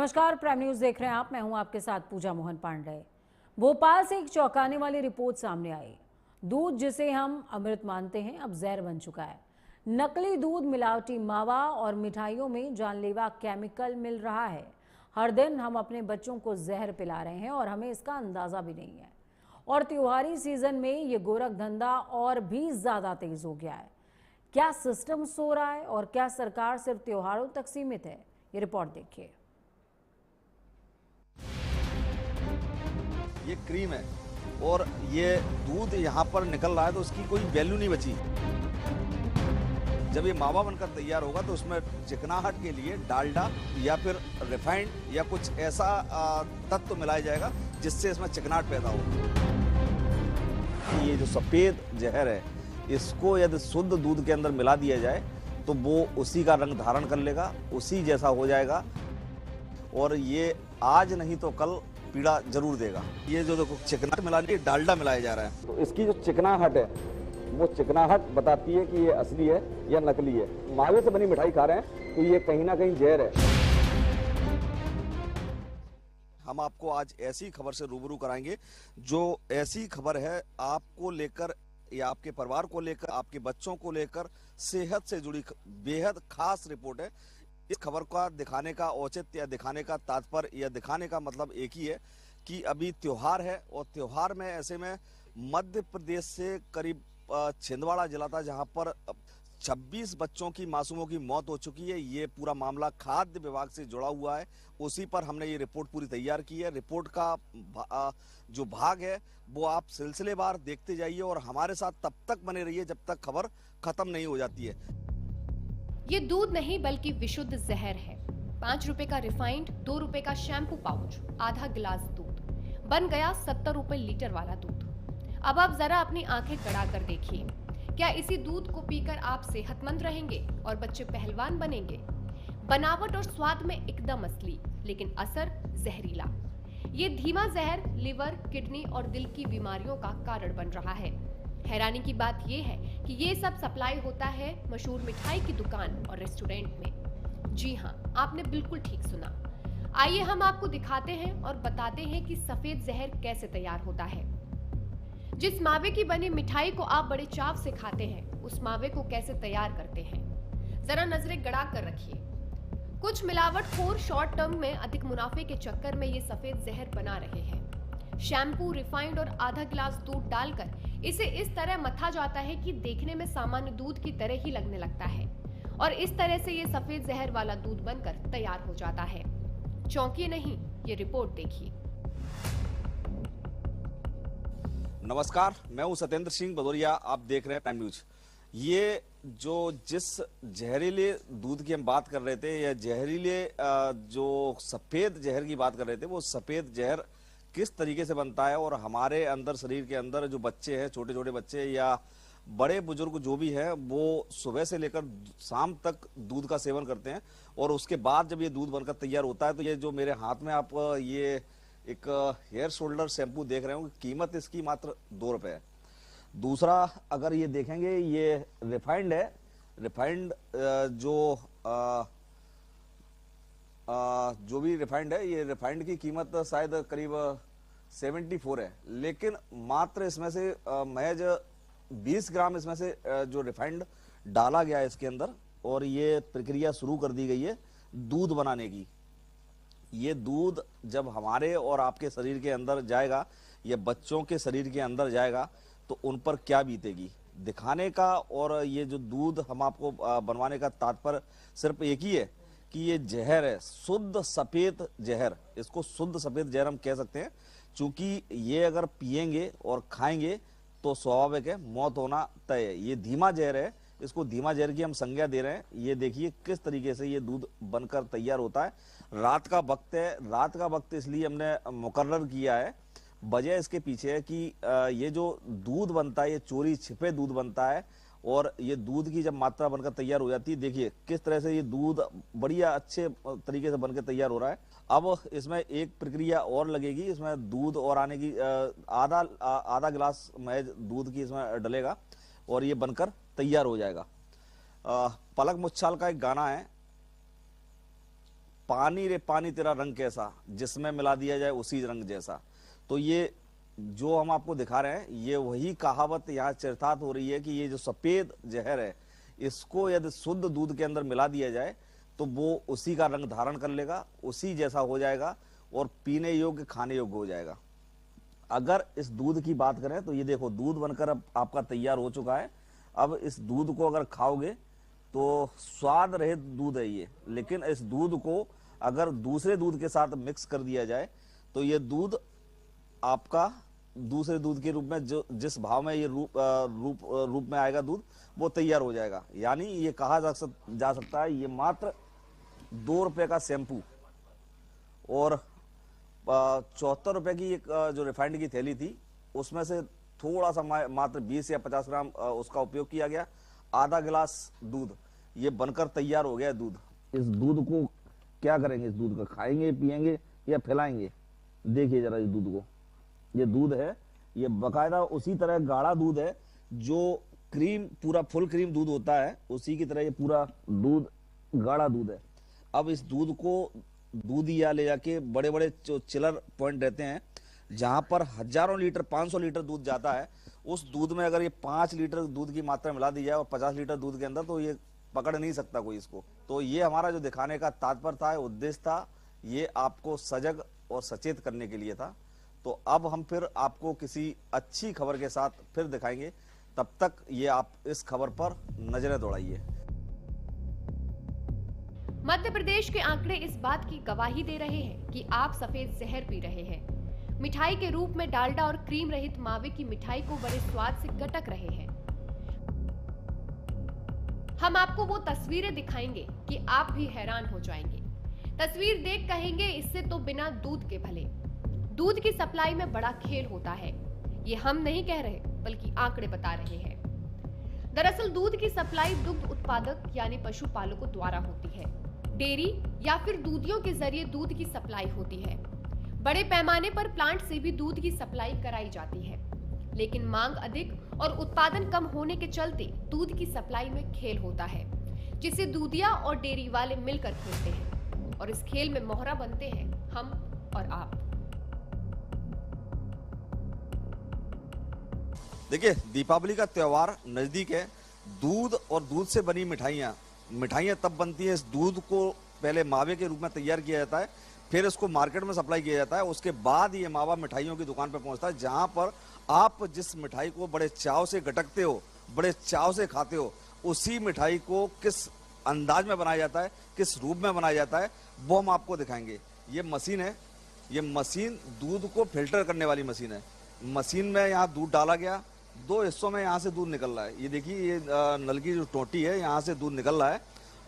नमस्कार, prime news देख रहे हैं आप। मैं हूं आपके साथ पूजा मोहन पांडे। भोपाल से एक चौंकाने वाली रिपोर्ट सामने आई। दूध जिसे हम अमृत मानते हैं अब जहर बन चुका है। नकली दूध, मिलावटी मावा और मिठाइयों में जानलेवा केमिकल मिल रहा है। हर दिन हम अपने बच्चों को जहर पिला रहे हैं और हमें इसका अंदाजा भी नहीं है। और त्योहारी सीजन में ये गोरख धंधा और भी ज्यादा तेज हो गया है। क्या सिस्टम सो रहा है और क्या सरकार सिर्फ त्योहारों तक सीमित है? ये रिपोर्ट देखिए। ये क्रीम है और ये दूध यहाँ पर निकल रहा है तो उसकी कोई वैल्यू नहीं बची। जब ये मावा बनकर तैयार होगा तो उसमें चिकनाहट के लिए डालडा या फिर रिफाइंड या कुछ ऐसा तत्व मिलाया जाएगा जिससे इसमें चिकनाहट पैदा हो। ये जो सफेद जहर है, इसको यदि शुद्ध दूध के अंदर मिला दिया जाए तो वो उसी का रंग धारण कर लेगा, उसी जैसा हो जाएगा और ये आज नहीं तो कल पीड़ा जरूर देगा। ये जो देखो चिकनाहट मिलाने डालडा मिलाया जा रहा है, तो इसकी जो चिकनाहट है वो चिकनाहट बताती है कि ये असली है या नकली है। मावे से बनी मिठाई खा रहे हैं तो ये कहीं ना कहीं जहर है। हम आपको आज ऐसी खबर से रूबरू कराएंगे जो ऐसी खबर है आपको लेकर या आपके परिवार को लेकर, आपके बच्चों को लेकर सेहत से जुड़ी बेहद खास रिपोर्ट है। इस खबर का दिखाने का औचित्य या दिखाने का तात्पर्य या दिखाने का मतलब एक ही है कि अभी त्योहार है और त्योहार में ऐसे में मध्य प्रदेश से करीब छिंदवाड़ा जिला था जहां पर 26 बच्चों की, मासूमों की मौत हो चुकी है। ये पूरा मामला खाद्य विभाग से जुड़ा हुआ है, उसी पर हमने ये रिपोर्ट पूरी तैयार की है। रिपोर्ट का जो भाग है वो आप सिलसिलेवार देखते जाइए और हमारे साथ तब तक बने रहिए जब तक खबर खत्म नहीं हो जाती है। ये दूध नहीं बल्कि विशुद्ध जहर है। 5 रुपए का रिफाइंड, 2 रुपए का शैम्पू पाउच, आधा गिलास दूध, बन गया 70 रुपए लीटर वाला दूध। अब आप जरा अपनी आंखें गड़ा कर देखिए, क्या इसी दूध को पीकर आप सेहतमंद रहेंगे और बच्चे पहलवान बनेंगे? बनावट और स्वाद में एकदम असली, लेकिन असर जहरीला। ये धीमा जहर लिवर, किडनी और दिल की बीमारियों का कारण बन रहा है। हैरानी की बात यह है कि ये सब सप्लाई होता है मशहूर मिठाई की दुकान और रेस्टोरेंट में। जी हाँ, आपने बिल्कुल ठीक सुना। आइए हम आपको दिखाते हैं और बताते हैं कि सफेद जहर कैसे तैयार होता है। जिस मावे की बनी मिठाई को आप बड़े चाव से खाते हैं, उस मावे को कैसे तैयार करते हैं, जरा नजरें गड़ा कर रखिए। कुछ मिलावटखोर शॉर्ट टर्म में अधिक मुनाफे के चक्कर में ये सफेद जहर बना रहे हैं। शैम्पू, रिफाइंड और आधा गिलास दूध डालकर इसे इस तरह मथा जाता है कि देखने में सामान्य दूध की तरह ही लगने लगता है और इस तरह से ये सफेद जहर वाला दूध बनकर तैयार हो जाता है। चौंकिए नहीं, ये रिपोर्ट देखिए। नमस्कार, मैं हूं सत्येंद्र सिंह भदौरिया, आप देख रहे हैं प्राइम न्यूज। ये जो जिस जहरीले दूध की हम बात कर रहे थे या जहरीले जो सफेद जहर की बात कर रहे थे, वो सफेद जहर किस तरीके से बनता है और हमारे अंदर, शरीर के अंदर जो बच्चे हैं, छोटे छोटे बच्चे या बड़े बुजुर्ग जो भी हैं, वो सुबह से लेकर शाम तक दूध का सेवन करते हैं और उसके बाद जब ये दूध बनकर तैयार होता है तो ये जो मेरे हाथ में आप ये एक हेयर शोल्डर शैम्पू देख रहे हो, कीमत इसकी मात्र 2 रुपए है। दूसरा अगर ये देखेंगे, ये रिफाइंड है। रिफाइंड जो भी रिफाइंड है, ये रिफाइंड की कीमत शायद करीब 74 है, लेकिन मात्र इसमें से महज 20 ग्राम इसमें से जो रिफाइंड डाला गया है इसके अंदर और ये प्रक्रिया शुरू कर दी गई है दूध बनाने की। ये दूध जब हमारे और आपके शरीर के अंदर जाएगा या बच्चों के शरीर के अंदर जाएगा तो उन पर क्या बीतेगी, दिखाने का और ये जो दूध हम आपको बनवाने का तात्पर्य सिर्फ एक ही है कि ये जहर है, शुद्ध सफेद जहर। इसको शुद्ध सफेद जहर हम कह सकते हैं, क्योंकि ये अगर पिएंगे और खाएंगे तो स्वाभाविक है मौत होना तय है। ये धीमा जहर है, इसको धीमा जहर की हम संज्ञा दे रहे हैं। ये देखिए किस तरीके से ये दूध बनकर तैयार होता है। रात का वक्त है, रात का वक्त इसलिए हमने मुकर्रर किया है। वजह इसके पीछे है कि ये जो दूध बनता है, ये चोरी छिपे दूध बनता है और ये दूध की जब मात्रा बनकर तैयार हो जाती है, देखिए किस तरह से ये दूध बढ़िया अच्छे तरीके से बनकर तैयार हो रहा है। अब इसमें एक प्रक्रिया और लगेगी, इसमें दूध और आने की आधा गिलास महज दूध की इसमें डलेगा और ये बनकर तैयार हो जाएगा। पलक मुच्छाल का एक गाना है, पानी रे पानी तेरा रंग कैसा, जिसमें मिला दिया जाए उसी रंग जैसा। तो ये जो हम आपको दिखा रहे हैं, ये वही कहावत यहाँ चरितार्थ हो रही है कि ये जो सफेद जहर है, इसको यदि शुद्ध दूध के अंदर मिला दिया जाए तो वो उसी का रंग धारण कर लेगा, उसी जैसा हो जाएगा और पीने योग्य, खाने योग्य हो जाएगा। अगर इस दूध की बात करें तो ये देखो, दूध बनकर अब आपका तैयार हो चुका है। अब इस दूध को अगर खाओगे तो स्वाद रहित दूध है ये, लेकिन इस दूध को अगर दूसरे दूध के साथ मिक्स कर दिया जाए तो ये दूध आपका दूसरे दूध के रूप में, जो जिस भाव में ये रूप में आएगा दूध, वो तैयार हो जाएगा। यानी ये कहा जा सकता है ये मात्र 2 रुपए का शैम्पू और 74 रुपए की एक जो रिफाइंड की थैली थी, उसमें से थोड़ा सा मात्र 20 या 50 ग्राम उसका उपयोग किया गया। आधा गिलास दूध ये बनकर तैयार हो गया दूध। इस दूध को क्या करेंगे? इस दूध को खाएंगे, पिएंगे या फैलाएंगे? देखिए जरा इस दूध को, ये दूध है, ये बकायदा उसी तरह गाढ़ा दूध है जो क्रीम, पूरा फुल क्रीम दूध होता है, उसी की तरह ये पूरा दूध गाढ़ा दूध है। अब इस दूध को दूधिया ले जाके बड़े बड़े जो चिलर पॉइंट रहते हैं, जहां पर हजारों लीटर, 500 लीटर दूध जाता है, उस दूध में अगर ये 5 लीटर दूध की मात्रा मिला दी जाए और 50 लीटर दूध के अंदर, तो ये पकड़ नहीं सकता कोई इसको। तो ये हमारा जो दिखाने का तात्पर्य था, उद्देश्य था, ये आपको सजग और सचेत करने के लिए था। तो अब हम फिर आपको किसी अच्छी खबर के साथ फिर दिखाएंगे, तब तक ये आप इस खबर पर नजरें दौड़ाइए। मध्य प्रदेश के आंकड़े इस बात की गवाही दे रहे हैं कि आप सफेद जहर पी रहे हैं। मिठाई के रूप में डालडा और क्रीम रहित मावे की मिठाई को बड़े स्वाद से गटक रहे हैं। हम आपको वो तस्वीरें दिखाएंगे कि आप भी हैरान हो जाएंगे। तस्वीर देख कहेंगे इससे तो बिना दूध के भले। दूध की सप्लाई में बड़ा खेल होता है, ये हम नहीं कह रहे बल्कि आंकड़े बता रहे हैं। दरअसल दूध की सप्लाई दुग्ध उत्पादक यानी पशुपालकों द्वारा होती है। डेयरी या फिर दूधियों के जरिए दूध की सप्लाई होती है। बड़े पैमाने पर प्लांट से भी दूध की सप्लाई कराई जाती है, लेकिन मांग अधिक और उत्पादन कम होने के चलते दूध की सप्लाई में खेल होता है, जिसे दूधिया और डेयरी वाले मिलकर खेलते हैं और इस खेल में मोहरा बनते हैं हम और आप। देखिए, दीपावली का त्योहार नजदीक है। दूध और दूध से बनी मिठाइयाँ तब बनती है, इस दूध को पहले मावे के रूप में तैयार किया जाता है, फिर इसको मार्केट में सप्लाई किया जाता है। उसके बाद ये मावा मिठाइयों की दुकान पर पहुंचता है, जहां पर आप जिस मिठाई को बड़े चाव से गटकते हो, बड़े चाव से खाते हो, उसी मिठाई को किस अंदाज में बनाया जाता है, किस रूप में बनाया जाता है, वो हम आपको दिखाएंगे। ये मशीन है, ये मशीन दूध को फिल्टर करने वाली मशीन है। मशीन में यहाँ दूध डाला गया, 2 हिस्सों में यहाँ से दूध निकल रहा है। ये देखिए, ये नल की जो टोटी है, यहाँ से दूध निकल रहा है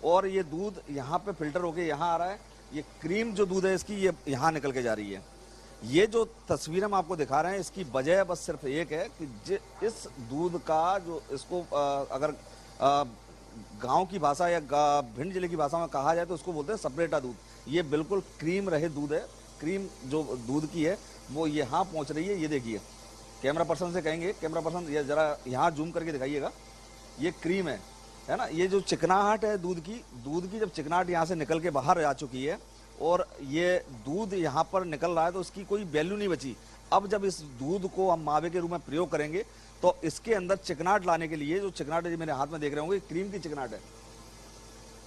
और ये दूध यहाँ पे फिल्टर होके यहाँ आ रहा है। ये क्रीम जो दूध है इसकी, ये यहाँ निकल के जा रही है। ये जो तस्वीर हम आपको दिखा रहे हैं, इसकी वजह बस सिर्फ एक है कि इस दूध का जो इसको अगर गांव की भाषा या भिंड जिले की भाषा में कहा जाए तो उसको बोलते हैं सपरेटा दूध। ये बिल्कुल क्रीम रहित दूध है। क्रीम जो दूध की है वो यहाँ पहुँच रही है। ये देखिए, कैमरा पर्सन से कहेंगे, कैमरा पर्सन ये जरा यहाँ जूम करके दिखाइएगा। ये क्रीम है ना। ये जो चिकनाहट है दूध की जब चिकनाहट यहाँ से निकल के बाहर आ चुकी है और ये दूध यहाँ पर निकल रहा है, तो उसकी कोई वैल्यू नहीं बची। अब जब इस दूध को हम मावे के रूप में प्रयोग करेंगे तो इसके अंदर चिकनाहट लाने के लिए, जो चिकनाहट है मेरे हाथ में देख रहे होंगे, क्रीम की चिकनाहट है।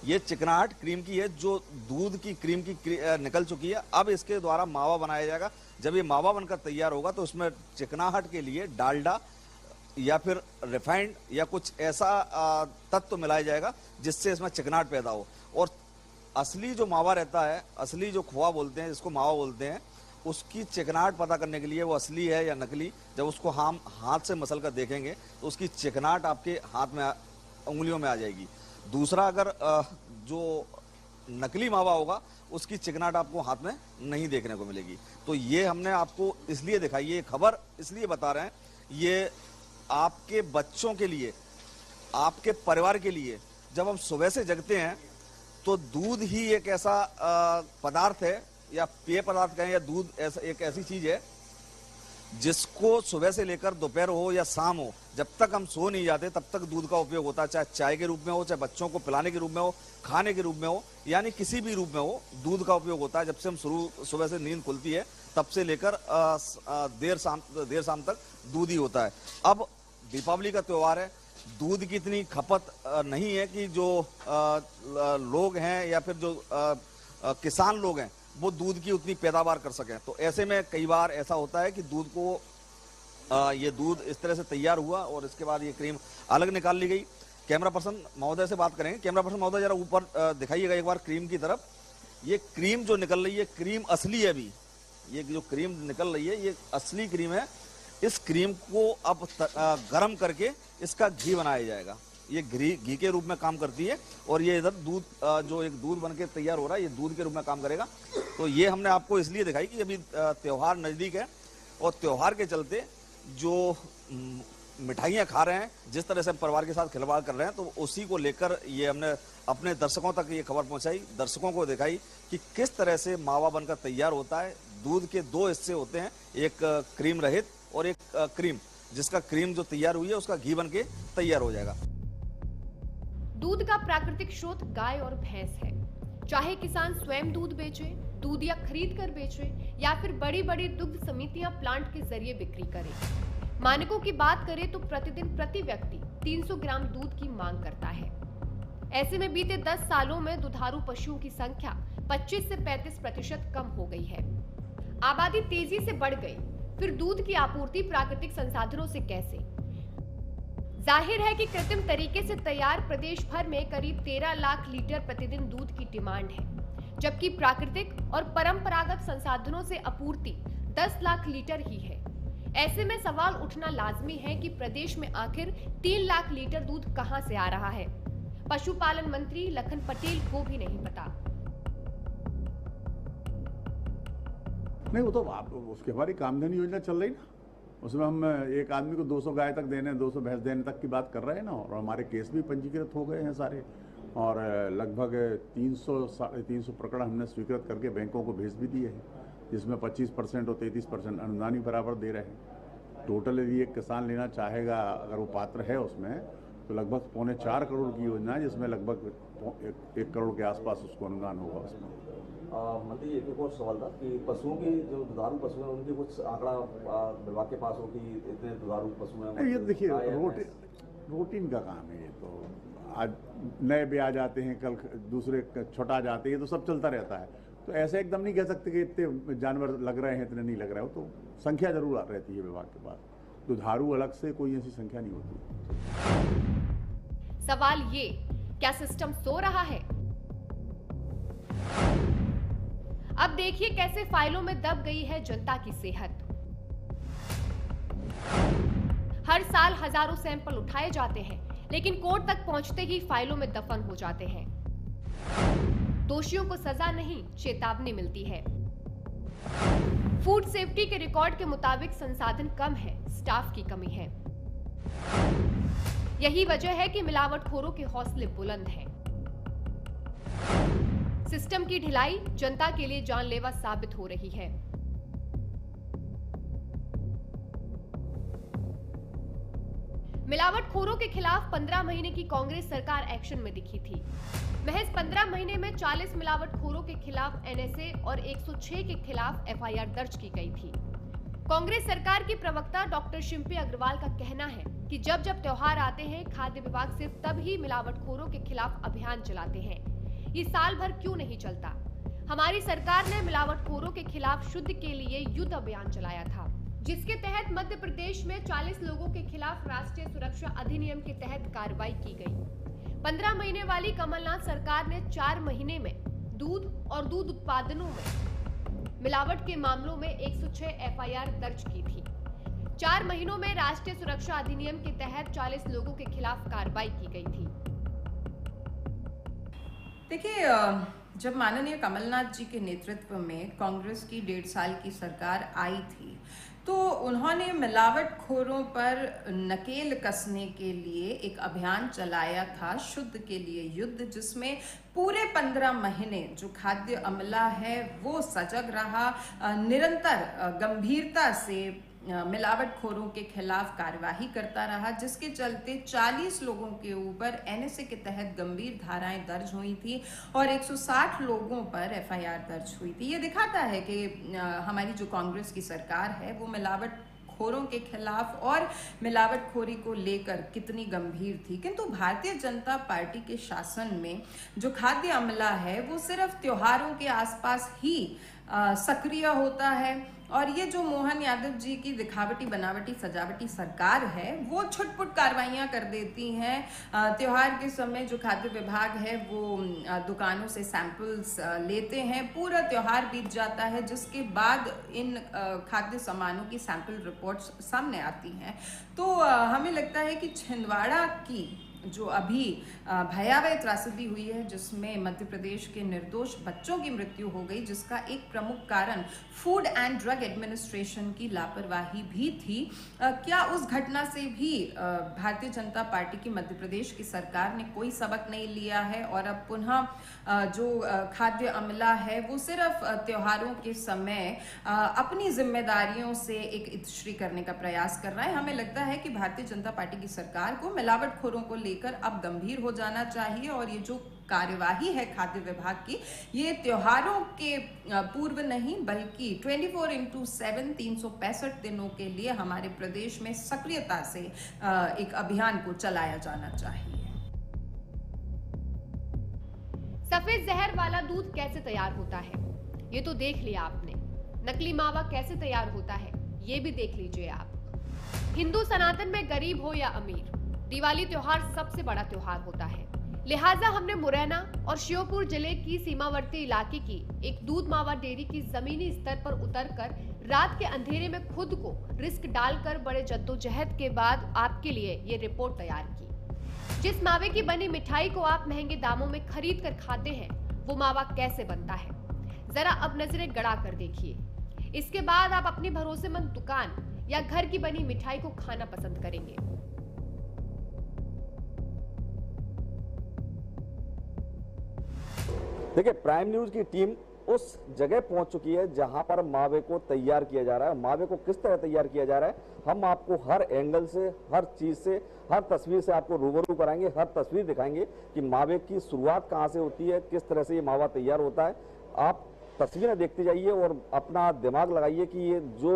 ये चिकनाहट क्रीम की है, जो दूध की क्रीम की निकल चुकी है। अब इसके द्वारा मावा बनाया जाएगा। जब ये मावा बनकर तैयार होगा तो उसमें चिकनाहट के लिए डालडा या फिर रिफाइंड या कुछ ऐसा तत्व मिलाया जाएगा जिससे इसमें चिकनाहट पैदा हो। और असली जो मावा रहता है, असली जो खोआ बोलते हैं, जिसको मावा बोलते हैं, उसकी चिकनाहट पता करने के लिए वो असली है या नकली, जब उसको हम हाथ से मसल कर देखेंगे तो उसकी चिकनाहट आपके हाथ में, उंगलियों में आ जाएगी। दूसरा, अगर जो नकली मावा होगा उसकी चिकनाहट आपको हाथ में नहीं देखने को मिलेगी। तो ये हमने आपको इसलिए दिखाई, ये खबर इसलिए बता रहे हैं, ये आपके बच्चों के लिए, आपके परिवार के लिए। जब हम सुबह से जगते हैं तो दूध ही एक ऐसा पदार्थ है, या पेय पदार्थ कहें, या दूध ऐसा एक ऐसी चीज है जिसको सुबह से लेकर दोपहर हो या शाम हो, जब तक हम सो नहीं जाते तब तक दूध का उपयोग होता है, चाहे चाय के रूप में हो, चाहे बच्चों को पिलाने के रूप में हो, खाने के रूप में हो, यानी किसी भी रूप में हो, दूध का उपयोग होता है। जब से हम सुबह से नींद खुलती है तब से लेकर देर शाम तक दूध ही होता है। अब दीपावली का त्योहार है, दूध की इतनी खपत नहीं है कि जो लोग हैं या फिर जो किसान लोग हैं वो दूध की उतनी पैदावार कर सकें। तो ऐसे में कई बार ऐसा होता है कि दूध को ये दूध इस तरह से तैयार हुआ और इसके बाद ये क्रीम अलग निकाल ली गई। कैमरा पर्सन महोदय से बात करेंगे। कैमरा पर्सन महोदय जरा ऊपर दिखाइएगा एक बार क्रीम की तरफ। ये क्रीम जो निकल रही है, क्रीम असली है। अभी ये जो क्रीम निकल रही है ये असली क्रीम है। इस क्रीम को अब गर्म करके इसका घी बनाया जाएगा। ये घी के रूप में काम करती है और ये इधर दूध जो एक दूध बन के तैयार हो रहा है, ये दूध के रूप में काम करेगा। तो ये हमने आपको इसलिए दिखाई कि अभी त्योहार नज़दीक है और त्योहार के चलते जो मिठाइयाँ खा रहे हैं, जिस तरह से परिवार के साथ खिलवाड़ कर रहे हैं, तो उसी को लेकर ये हमने अपने दर्शकों तक ये खबर पहुंचाई, दर्शकों को दिखाई कि किस तरह से मावा बनकर तैयार होता है। दूध के दो हिस्से होते हैं, एक क्रीम रहित और एक क्रीम, जिसका क्रीम जो तैयार हुई है उसका घी बन के तैयार हो जाएगा। दूध का प्राकृतिक स्रोत गाय और भैंस है। चाहे किसान स्वयं दूध बेचे, दूध या खरीद कर बेचे या फिर बड़ी बड़ी दुग्ध समितियां प्लांट के जरिए बिक्री करें। मानकों की बात करें तो प्रतिदिन प्रति व्यक्ति 300 ग्राम दूध की मांग करता है। ऐसे में बीते 10 सालों में दुधारू पशुओं की संख्या 25 से 35% कम हो गई है। आबादी तेजी से बढ़ गई, फिर दूध की आपूर्ति प्राकृतिक संसाधनों से कैसे? जाहिर है कि कृत्रिम तरीके से तैयार प्रदेश भर में करीब 13 लाख लीटर प्रतिदिन दूध की डिमांड है, जबकि प्राकृतिक और परंपरागत संसाधनों से आपूर्ति 10 लाख लीटर ही है। ऐसे में सवाल उठना लाजमी है कि प्रदेश में आखिर 3 लाख लीटर दूध कहां से आ रहा है। पशुपालन मंत्री लखन पटेल को भी नहीं पता। नहीं, वो तो आप उसके हमारी कामधेनु योजना चल रही ना, उसमें हम एक आदमी को 200 गाय तक देने, 200 भैंस देने तक की बात कर रहे हैं ना। और हमारे केस भी पंजीकृत हो गए हैं सारे, और लगभग 300-350 प्रकरण हमने स्वीकृत करके बैंकों को भेज भी दिए हैं, जिसमें 25% और 33% अनुदान ही बराबर दे रहे हैं। टोटल यदि एक किसान लेना चाहेगा, अगर वो पात्र है उसमें, तो लगभग 3.25 करोड़ की योजना है, जिसमें लगभग 1 करोड़ के आसपास उसको अनुदान होगा उसमें। मंत्री एक और सवाल था कि पशुओं की जो दुधारू पशु हैं उनकी कुछ आंकड़ा विभाग के पास हो कि इतने दुधारू पशु हैं? ये देखिए रूटीन का काम है। ये तो आज नए भी आ जाते हैं, कल दूसरे छोटा जाते हैं, ये तो सब चलता रहता है। तो ऐसे एकदम नहीं कह सकते कि इतने जानवर लग रहे हैं, इतने नहीं लग रहे हो। तो संख्या जरूर रहती है विभाग के पास। दुधारू अलग से कोई ऐसी संख्या नहीं होती। सवाल ये, क्या सिस्टम सो रहा है? अब देखिए कैसे फाइलों में दब गई है जनता की सेहत। हर साल हजारों सैंपल उठाए जाते हैं, लेकिन कोर्ट तक पहुंचते ही फाइलों में दफन हो जाते हैं। दोषियों को सजा नहीं, चेतावनी मिलती है। फूड सेफ्टी के रिकॉर्ड के मुताबिक संसाधन कम है, स्टाफ की कमी है। यही वजह है कि मिलावटखोरों के हौसले बुलंद हैं। सिस्टम की ढिलाई जनता के लिए जानलेवा साबित हो रही है। मिलावटखोरों के खिलाफ 15 महीने की कांग्रेस सरकार एक्शन में दिखी थी। महज 15 महीने में 40 मिलावटखोरों के खिलाफ एनएसए और 106 के खिलाफ एफआईआर दर्ज की गई थी। कांग्रेस सरकार की प्रवक्ता डॉक्टर शिंपी अग्रवाल का कहना है कि जब जब त्योहार आते हैं, खाद्य विभाग सिर्फ तब ही मिलावटखोरों के खिलाफ अभियान चलाते हैं। ये साल भर क्यों नहीं चलता? हमारी सरकार ने मिलावटखोरों के खिलाफ शुद्ध के लिए युद्ध अभियान चलाया था, जिसके तहत मध्य प्रदेश में 40 लोगों के खिलाफ राष्ट्रीय सुरक्षा अधिनियम के तहत कार्रवाई की गई। 15 महीने वाली कमलनाथ सरकार ने 4 महीने में दूध और दूध उत्पादनों में मिलावट के मामलों में 106 एफआईआर दर्ज की थी। 4 महीनों में राष्ट्रीय सुरक्षा अधिनियम के तहत 40 लोगों के खिलाफ कार्रवाई की गई थी। देखिए, जब माननीय कमलनाथ जी के नेतृत्व में कांग्रेस की 1.5 साल की सरकार आई थी, तो उन्होंने मिलावटखोरों पर नकेल कसने के लिए एक अभियान चलाया था, शुद्ध के लिए युद्ध, जिसमें पूरे 15 महीने जो खाद्य अमला है वो सजग रहा, निरंतर गंभीरता से मिलावटखोरों के खिलाफ कार्यवाही करता रहा, जिसके चलते 40 लोगों के ऊपर एनएसए के तहत गंभीर धाराएं दर्ज हुई थी और 160 लोगों पर एफआईआर दर्ज हुई थी। ये दिखाता है कि हमारी जो कांग्रेस की सरकार है वो मिलावटखोरों के खिलाफ और मिलावटखोरी को लेकर कितनी गंभीर थी। किंतु भारतीय जनता पार्टी के शासन में जो खाद्य अमला है वो सिर्फ त्योहारों के आसपास ही सक्रिय होता है और ये जो मोहन यादव जी की दिखावटी बनावटी सजावटी सरकार है वो छुटपुट कार्रवाइयां कर देती हैं। त्योहार के समय जो खाद्य विभाग है वो दुकानों से सैंपल्स लेते हैं, पूरा त्योहार बीत जाता है, जिसके बाद इन खाद्य सामानों की सैंपल रिपोर्ट्स सामने आती हैं। तो हमें लगता है कि छिंदवाड़ा की जो अभी भयावह त्रासदी हुई है, जिसमें मध्य प्रदेश के निर्दोष बच्चों की मृत्यु हो गई, जिसका एक प्रमुख कारण फूड एंड ड्रग एडमिनिस्ट्रेशन की लापरवाही भी थी। क्या उस घटना से भी भारतीय जनता पार्टी की मध्य प्रदेश की सरकार ने कोई सबक नहीं लिया है और अब पुनः जो खाद्य अमला है वो सिर्फ त्योहारों के समय अपनी जिम्मेदारियों से एक इतिश्री करने का प्रयास कर रहा है? हमें लगता है कि भारतीय जनता पार्टी की सरकार को मिलावटखोरों को लेकर अब गंभीर हो जाना चाहिए और ये जो कार्यवाही है खाद्य विभाग की, ये त्योहारों के पूर्व नहीं बल्कि 24/7 365 दिनों के लिए हमारे प्रदेश में सक्रियता से एक अभियान को चलाया जाना चाहिए। सफेद जहर वाला दूध कैसे तैयार होता है ये तो देख लिया आपने। नकली मावा कैसे तैयार होता है ये भी देख लीजिए आप। हिंदू सनातन में गरीब हो या अमीर, दिवाली त्योहार सबसे बड़ा त्योहार होता है। लिहाजा हमने मुरैना और श्योपुर जिले की सीमावर्ती इलाके की एक दूध मावा डेयरी की जमीनी स्तर पर उतरकर रात के अंधेरे में खुद को रिस्क डालकर बड़े जद्दोजहद के बाद आपके लिए ये रिपोर्ट तैयार की। जिस मावे की बनी मिठाई को आप महंगे दामों में खरीद कर खाते हैं, वो मावा कैसे बनता है जरा अब नजरें गड़ा कर देखिए। इसके बाद आप अपनी भरोसेमंद दुकान या घर की बनी मिठाई को खाना पसंद करेंगे। देखिए, प्राइम न्यूज की टीम उस जगह पहुंच चुकी है जहां पर मावे को तैयार किया जा रहा है। मावे को किस तरह तैयार किया जा रहा है हम आपको हर एंगल से, हर चीज से, हर तस्वीर से आपको रूबरू कराएंगे, हर तस्वीर दिखाएंगे कि मावे की शुरुआत कहां से होती है, किस तरह से ये मावा तैयार होता है। आप तस्वीरें देखते जाइए और अपना दिमाग लगाइए कि ये जो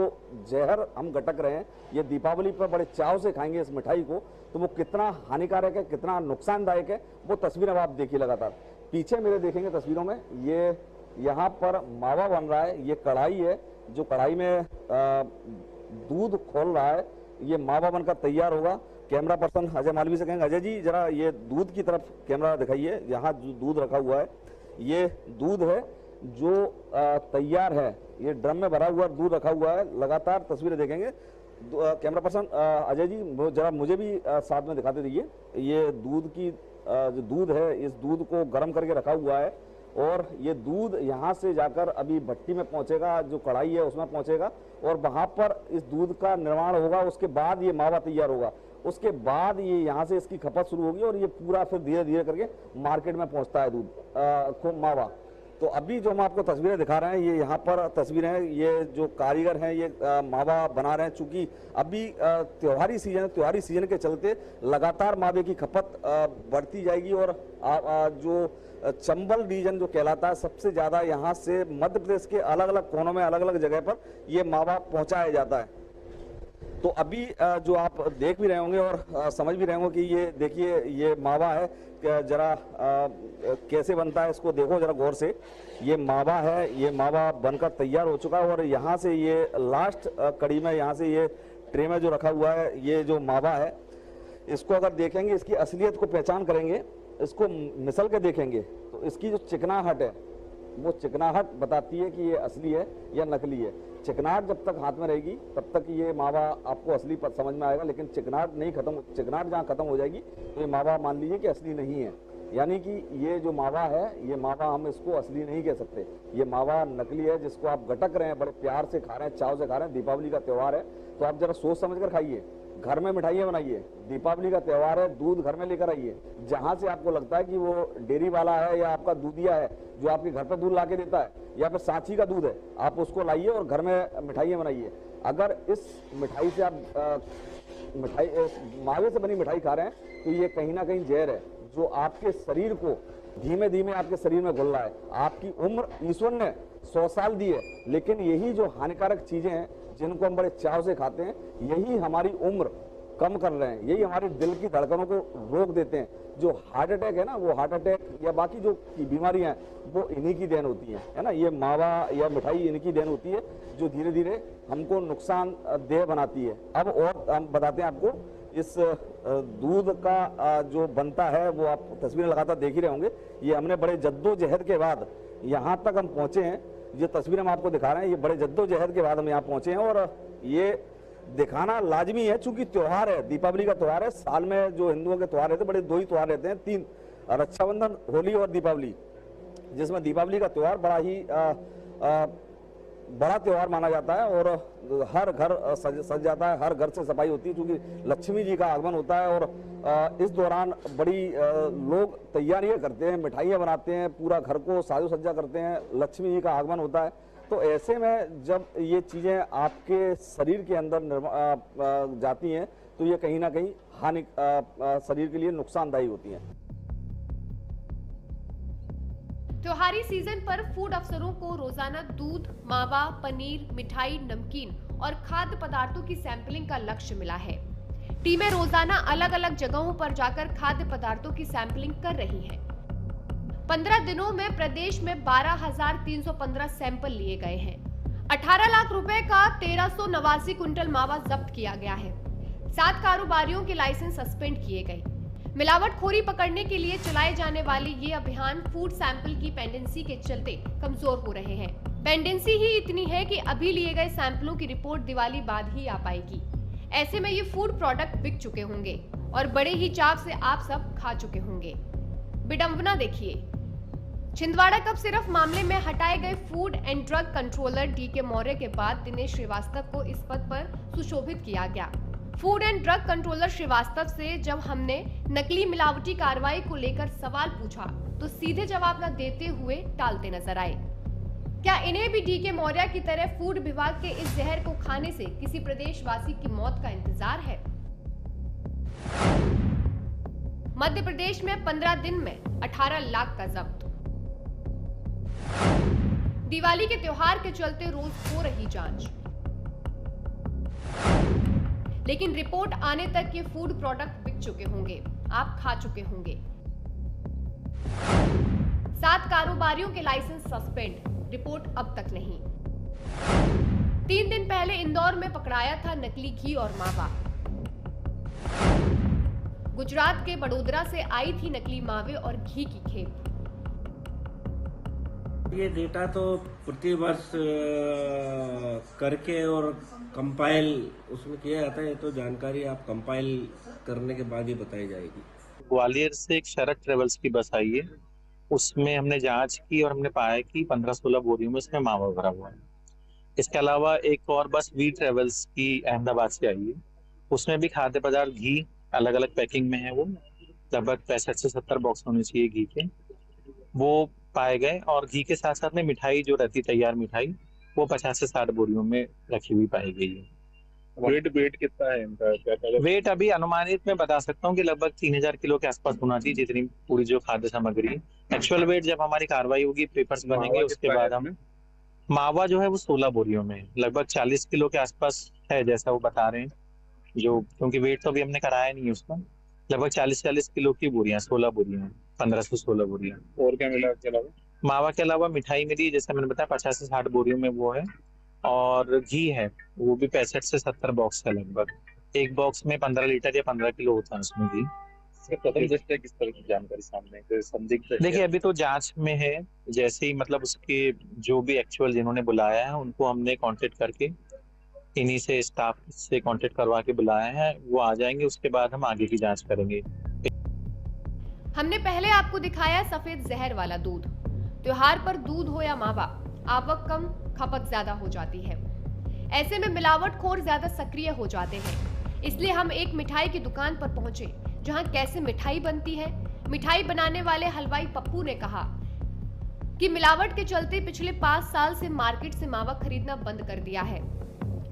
जहर हम गटक रहे हैं, ये दीपावली पर बड़े चाव से खाएंगे इस मिठाई को, तो वो कितना हानिकारक है, कितना नुकसानदायक है, वो तस्वीरें अब आप देखिए लगातार। पीछे मेरे देखेंगे तस्वीरों में, ये यहाँ पर मावा बन रहा है, ये कढ़ाई है, जो कढ़ाई में दूध खोल रहा है, ये मावा बनकर तैयार होगा। कैमरा पर्सन अजय मालवी से कहेंगे, अजय जी जरा ये दूध की तरफ कैमरा दिखाइए। यहाँ जो दूध रखा हुआ है, ये दूध है जो तैयार है, ये ड्रम में भरा हुआ दूध रखा हुआ है। लगातार तस्वीरें देखेंगे। कैमरा पर्सन अजय जी जरा मुझे भी साथ में दिखाते रहिए। ये दूध की जो दूध है, इस दूध को गर्म करके रखा हुआ है और ये दूध यहाँ से जाकर अभी भट्टी में पहुंचेगा, जो कढ़ाई है उसमें पहुंचेगा और वहां पर इस दूध का निर्माण होगा। उसके बाद ये मावा तैयार होगा, उसके बाद ये यहाँ से इसकी खपत शुरू होगी और ये पूरा फिर धीरे धीरे करके मार्केट में पहुंचता है दूध मावा। तो अभी जो हम आपको तस्वीरें दिखा रहे हैं, ये यहाँ पर तस्वीरें हैं, ये जो कारीगर हैं ये मावा बना रहे हैं। चूंकि अभी त्योहारी सीजन के चलते लगातार मावे की खपत बढ़ती जाएगी और जो चंबल रीजन जो कहलाता है, सबसे ज्यादा यहाँ से मध्य प्रदेश के अलग अलग कोनों में, अलग अलग जगह पर ये मावा पहुंचाया जाता है। तो अभी जो आप देख भी रहे होंगे और समझ भी रहे होंगे कि ये देखिए ये मावा है, जरा कैसे बनता है इसको देखो जरा गौर से। ये मावा है, ये मावा बनकर तैयार हो चुका है और यहाँ से ये लास्ट कड़ी में, यहाँ से ये ट्रे में जो रखा हुआ है, ये जो मावा है, इसको अगर देखेंगे, इसकी असलियत को पहचान करेंगे, इसको मिसल के देखेंगे तो इसकी जो चिकनाहट है, वो चिकनाहट बताती है कि ये असली है या नकली है। चिकनाहट जब तक हाथ में रहेगी तब तक ये मावा आपको असली समझ में आएगा, लेकिन चिकनाहट नहीं खत्म, चिकनाहट जहाँ खत्म हो जाएगी तो ये मावा मान लीजिए कि असली नहीं है। यानी कि ये जो मावा है, ये मावा हम इसको असली नहीं कह सकते, ये मावा नकली है, जिसको आप गटक रहे हैं, बड़े प्यार से खा रहे हैं, चाव से खा रहे हैं। दीपावली का त्यौहार है तो आप जरा सोच समझ कर खाइए, घर में मिठाइयाँ बनाइए। दीपावली का त्यौहार है, दूध घर में लेकर आइए। जहां से आपको लगता है कि वो डेयरी वाला है या आपका दूधिया है जो आपके घर पर दूध ला के देता है, या फिर सांची का दूध है, आप उसको लाइए और घर में मिठाइयाँ बनाइए। अगर इस मिठाई से आप मावे से बनी मिठाई खा रहे हैं तो ये कहीं ना कहीं जहर है जो आपके शरीर को धीमे धीमे आपके शरीर में घुल रहा है। आपकी उम्र ईश्वर ने 100 साल दी है, लेकिन यही जो हानिकारक चीजें हैं जिनको हम बड़े चाव से खाते हैं, यही हमारी उम्र कम कर रहे हैं, यही हमारे दिल की धड़कनों को रोक देते हैं। जो हार्ट अटैक है ना, वो हार्ट अटैक या बाकी जो बीमारियां हैं वो इन्हीं की देन होती हैं, है ना। ये मावा या मिठाई इनकी देन होती है जो धीरे धीरे हमको नुकसानदेह बनाती है। अब और हम बताते हैं आपको, इस दूध का जो बनता है वो आप तस्वीरें लगातार देख ही रहे होंगे। ये हमने बड़े जद्दोजहद के बाद यहाँ तक हम पहुंचे हैं। ये तस्वीरें हम आपको दिखा रहे हैं, ये बड़े जद्दोजहद के बाद हम यहाँ पहुंचे हैं और ये दिखाना लाजमी है चूंकि त्योहार है, दीपावली का त्योहार है। साल में जो हिंदुओं के त्योहार रहते हैं, बड़े 2 ही त्योहार रहते हैं, 3, रक्षाबंधन, होली और दीपावली, जिसमें दीपावली का त्योहार बड़ा ही बड़ा त्योहार माना जाता है और हर घर सज जाता है, हर घर से सफाई होती है क्योंकि लक्ष्मी जी का आगमन होता है। और इस दौरान बड़ी लोग तैयारियां करते हैं, मिठाइयां बनाते हैं, पूरा घर को साजो सज्जा करते हैं, लक्ष्मी जी का आगमन होता है। तो ऐसे में जब ये चीजें आपके शरीर के अंदर जाती हैं तो ये कहीं ना कहीं हानि शरीर के लिए नुकसानदायी होती हैं। त्योहारी सीजन पर फूड अफसरों को रोजाना दूध, मावा, पनीर, मिठाई, नमकीन और खाद्य पदार्थों की सैंपलिंग का लक्ष्य मिला है। टीमें रोजाना अलग अलग जगहों पर जाकर खाद्य पदार्थों की सैंपलिंग कर रही हैं। 15 दिनों में प्रदेश में 12,315 सैंपल लिए गए हैं। 18 लाख रुपए का 1389 कुंटल मावा जब्त किया गया है। 7 कारोबारियों के लाइसेंस सस्पेंड किए गए। मिलावटखोरी पकड़ने के लिए चलाए जाने वाले ये अभियान फूड सैंपल की पेंडेंसी के चलते कमजोर हो रहे हैं। पेंडेंसी ही इतनी है कि अभी लिए गए सैंपलों की रिपोर्ट दिवाली बाद ही आ पाएगी। ऐसे में ये फूड प्रोडक्ट बिक चुके होंगे और बड़े ही चाव से आप सब खा चुके होंगे। विडंबना देखिए, छिंदवाड़ा कप सिरफ मामले में हटाए गए food and drug controller DK Maurya के बाद दिनेश श्रीवास्तव को इस पद पर सुशोभित किया गया। Food and drug controller Srivastava से जब हमने नकली मिलावटी कार्रवाई को लेकर सवाल पूछा तो सीधे जवाब न देते हुए टालते नजर आए। क्या इन्हें भी DK मौर्य की तरह फूड विभाग के इस जहर को खाने से किसी प्रदेशवासी की मौत का इंतजार है? मध्य प्रदेश में 15 दिन में 18 लाख का जब्त। दिवाली के त्योहार के चलते रोज हो रही जांच, लेकिन रिपोर्ट आने तक ये फूड प्रोडक्ट बिक चुके होंगे, आप खा चुके होंगे। 7 कारोबारियों के लाइसेंस सस्पेंड, रिपोर्ट अब तक नहीं। 3 दिन पहले इंदौर में पकड़ाया था नकली घी और मावा। गुजरात के बड़ोदरा से आई थी नकली मावे और घी की खेप। ये डेटा तो प्रति वर्ष करके और कंपाइल उसमें किया जाता है, तो जानकारी आप कंपाइल करने के बाद ही बताई जाएगी। ग्वालियर से एक शरद ट्रेवल्स की बस आई है, उसमें हमने जांच की और हमने पाया कि 15-16 बोरियों में इसमें मावा भरा हुआ है। इसके अलावा एक और बस वी ट्रेवल्स की अहमदाबाद से आई है, उसमें भी खाद्य पदार्थ घी अलग अलग पैकिंग में है, वो लगभग 65 से 70 बॉक्स होने चाहिए घी के, वो पाए गए। और घी के साथ साथ में मिठाई जो रहती तैयार मिठाई वो 50 से 60 बोरियों में रखी हुई पाई गई है। वेट कितना है इनका? वेट अभी अनुमानित मैं बता सकता हूँ कि लगभग 3000 किलो के आसपास होना चाहिए, जितनी पूरी जो खाद्य सामग्री। एक्चुअल वेट जब हमारी कार्रवाई होगी, पेपर्स बनेंगे, उसके बाद हम मावा जो है वो 16 बोरियों में लगभग 40 किलो के आसपास है, जैसा वो बता रहे हैं जो, क्योंकि वेट तो अभी हमने कराया नहीं है उसका। लगभग 40 किलो की बोरियां, 16 बोरियां, 15 से 16 बोरियां। और क्या मिला इसके अलावा? मावा के अलावा मिठाई मिली, जैसे मैंने बताया 50 से 60 बोरियों में वो है, और घी है वो भी 65 से 70 बॉक्स है लगभग। एक बॉक्स में 15 लीटर या 15 किलो होता है उसमें घी। प्रथम दृष्टया किस तरह की जानकारी सामने संदिग्ध? देखिए अभी तो जांच में है, जैसे ही मतलब उसके जो भी एक्चुअल जिन्होंने बुलाया है उनको हमने कांटेक्ट करके इन्हीं से स्टाफ से कांटेक्ट करवा के बुलाया है, वो आ जाएंगे, उसके बाद हम आगे की जांच करेंगे। हमने पहले आपको दिखाया सफेद जहर वाला दूध। त्योहार पर दूध हो या मावा, आवक कम, खपत ज्यादा हो जाती है। ऐसे में मिलावटखोर ज्यादा सक्रिय हो जाते हैं। इसलिए हम एक मिठाई की दुकान पर पहुंचे जहां कैसे मिठाई बनती है। मिठाई बनाने वाले हलवाई पप्पू ने कहा कि मिलावट के चलते पिछले 5 साल से मार्केट से मावा खरीदना बंद कर दिया है।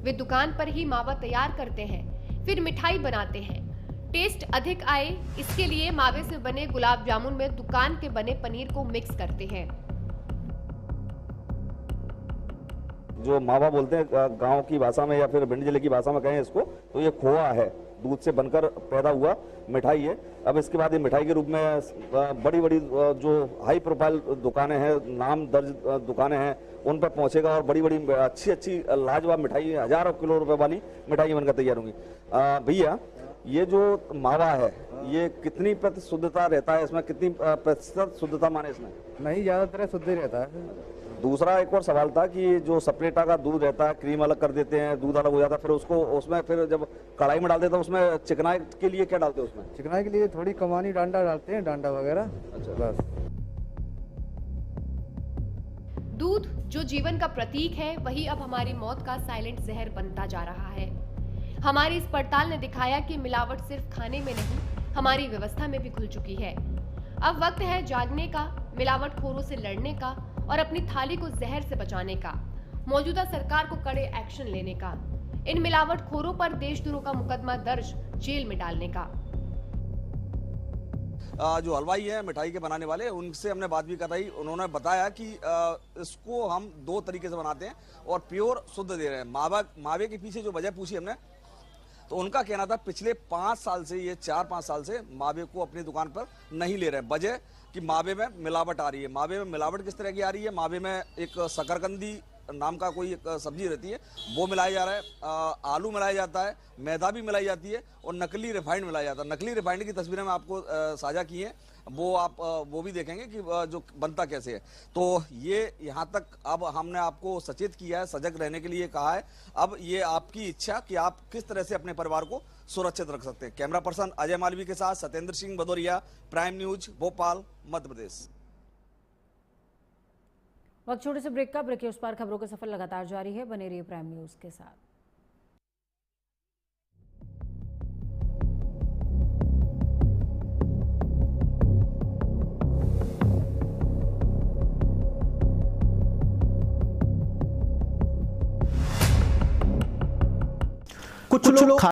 वे दुकान पर ही मावा तैयार करते हैं, फिर मिठाई बनाते हैं। टेस्ट अधिक आए इसके लिए मावे से बने गुलाब जामुन में दुकान के बने पनीर को मिक्स करते हैं। जो मावा बोलते हैं गांव की भाषा में या फिर भिंड जिले की भाषा में कहें इसको, तो ये खोआ है, दूध से बनकर पैदा हुआ मिठाई है। अब इसके बाद ये मिठाई के रूप में बड़ी बड़ी जो हाई प्रोफाइल दुकानें हैं, नाम दर्ज दुकानें हैं, उन पर पहुंचेगा और बड़ी बड़ी अच्छी लाजवाब मिठाई, हजारों किलो रुपए वाली मिठाई बनकर तैयार होंगी। भैया, ये जो मावा है ये कितनी प्रतिशत शुद्धता रहता है, इसमें कितनी प्रतिशत शुद्धता माने इसमें? नहीं, ज्यादातर शुद्ध ही रहता है। दूसरा एक और सवाल था कि जो सेपरेटा का दूध रहता है, क्रीम अलग कर देते हैं, दूध अलग हो जाता है, फिर उसको उसमें फिर जब कढ़ाई में डाल देते हैं उसमें चिकनाई के लिए क्या डालते हैं उसमें? चिकनाई के लिए थोड़ी कमानी डांडा डालते हैं, डांडा वगैरह। अच्छा, बस। दूध जो जीवन का प्रतीक है, वही अब हमारी मौत का साइलेंट जहर बनता जा रहा है। हमारी इस पड़ताल ने दिखाया कि मिलावट सिर्फ खाने में नहीं, हमारी व्यवस्था में भी घुल चुकी है। अब वक्त है जागने का, मिलावटखोरों से लड़ने का और अपनी थाली को जहर से बचाने का, मौजूदा सरकार को कड़े एक्शन लेने का, इन मिलावटखोरों पर देशद्रोह का मुकदमा दर्ज, जेल में डालने का। जो हलवाई है, मिठाई के बनाने वाले, उनसे हमने बात भी कराई। उन्होंने बताया कि इसको हम 2 तरीके से बनाते हैं और प्योर शुद्ध दे रहे हैं। मावे के पीछे जो वजह पूछी हमने, तो उनका कहना था पिछले 5 साल से, ये 4-5 साल से मावे को अपनी दुकान पर नहीं ले रहे। वजह कि मावे में मिलावट आ रही है। मावे में मिलावट किस तरह की आ रही है? मावे में एक शकरकंदी नाम का कोई एक सब्जी रहती है, वो मिलाया जा रहा है, आलू मिलाया जाता है, मैदा भी मिलाई जाती है और नकली रिफाइंड मिलाया जाता है। नकली रिफाइंड की तस्वीरें मैं आपको साझा की हैं, वो आप वो भी देखेंगे कि जो बनता कैसे है। तो ये यहाँ तक अब हमने आपको सचेत किया है, सजग रहने के लिए कहा है। अब ये आपकी इच्छा कि आप किस तरह से अपने परिवार को सुरक्षित रख सकते हैं। कैमरा पर्सन अजय मालवी के साथ सत्येंद्र सिंह भदौरिया, प्राइम न्यूज, भोपाल, मध्य प्रदेश। वक्त छोटे से ब्रेक का। ब्रेक के उस पार खबरों का सफर लगातार जारी है, बने रहिए प्राइम न्यूज के साथ। कुछ लोग